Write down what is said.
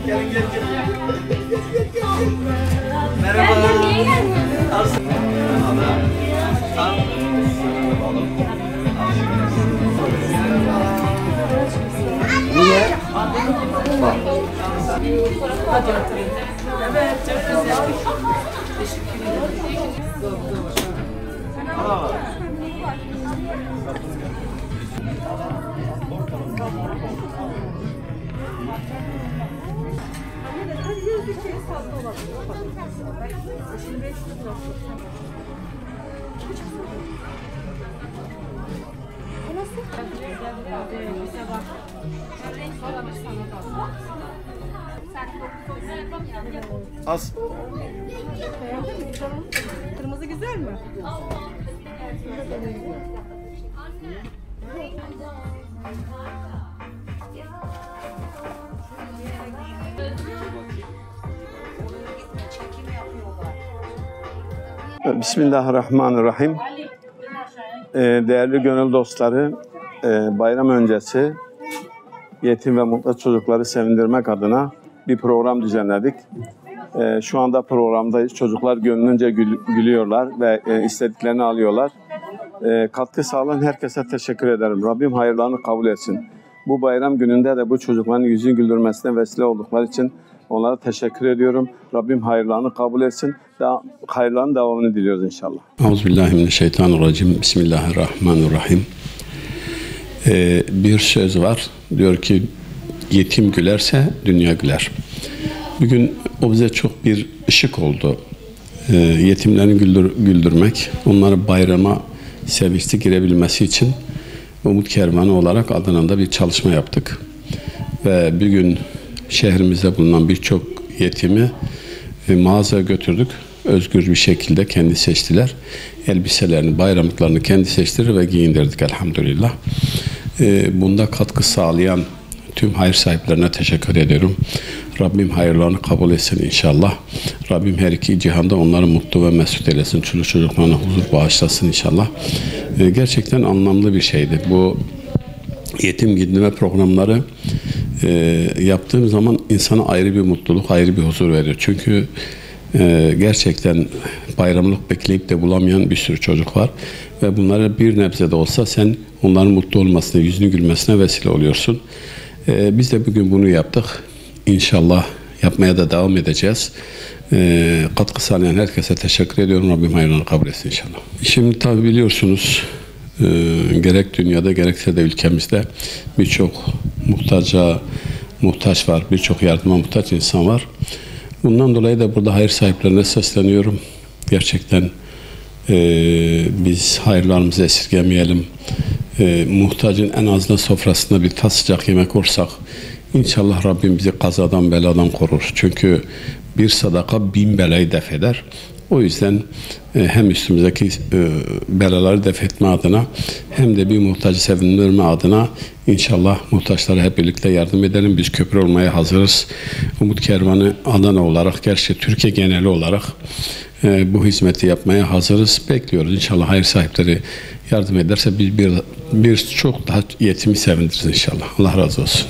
Merhaba. Niye? Bak. Hadi oturayım. Evet, çok güzel. Teşekkür ederim. Az. Kırmızı güzel mi? Bismillahirrahmanirrahim. Değerli gönül dostları, bayram öncesi yetim ve muhtaç çocukları sevindirmek adına bir program düzenledik. Şu anda programdayız. Çocuklar gönlünce gülüyorlar ve istediklerini alıyorlar. Katkı sağlayan herkese teşekkür ederim. Rabbim hayırlarını kabul etsin. Bu bayram gününde de bu çocukların yüzünü güldürmesine vesile oldukları için onlara teşekkür ediyorum. Rabbim hayırlarını kabul etsin. Hayırların devamını diliyoruz inşallah. Euzubillahimineşşeytanirracim. Bismillahirrahmanirrahim. Bir söz var. Diyor ki yetim gülerse dünya güler. Bugün o bize çok bir ışık oldu. Yetimlerini güldürmek, onları bayrama sevinçli girebilmesi için Umut Kervanı olarak Adana'da bir çalışma yaptık. Ve bir gün şehrimizde bulunan birçok yetimi mağazaya götürdük. Özgür bir şekilde kendi seçtiler. Elbiselerini, bayramlıklarını kendi seçtirir ve giyindirdik elhamdülillah. Bunda katkı sağlayan tüm hayır sahiplerine teşekkür ediyorum. Rabbim hayırlarını kabul etsin inşallah. Rabbim her iki cihanda onları mutlu ve mesut eylesin. Çocuklarına huzur bağışlasın inşallah. Gerçekten anlamlı bir şeydi. Bu yetim gidinme programları yaptığım zaman insana ayrı bir mutluluk, ayrı bir huzur veriyor. Çünkü gerçekten bayramlık bekleyip de bulamayan bir sürü çocuk var. Ve bunlara bir nebze de olsa sen onların mutlu olmasına, yüzünü gülmesine vesile oluyorsun. Biz de bugün bunu yaptık. İnşallah yapmaya da devam edeceğiz. Katkı sağlayan herkese teşekkür ediyorum. Rabbim hayırlarını kabul etsin inşallah. Şimdi tabi biliyorsunuz gerek dünyada gerekse de ülkemizde birçok muhtaç var. Birçok yardıma muhtaç insan var. Bundan dolayı da burada hayır sahiplerine sesleniyorum. Gerçekten biz hayırlarımızı esirgemeyelim. Muhtacın en azından sofrasında bir tas sıcak yemek olsak İnşallah Rabbim bizi kazadan beladan korur. Çünkü bir sadaka 1000 belayı def eder. O yüzden hem üstümüzdeki belaları def etme adına hem de bir muhtacı sevindirme adına inşallah muhtaçlara hep birlikte yardım edelim. Biz köprü olmaya hazırız. Umut Kervanı Adana olarak, gerçi Türkiye geneli olarak bu hizmeti yapmaya hazırız. Bekliyoruz. İnşallah hayır sahipleri yardım ederse biz bir çok daha yetimi sevindiririz inşallah. Allah razı olsun.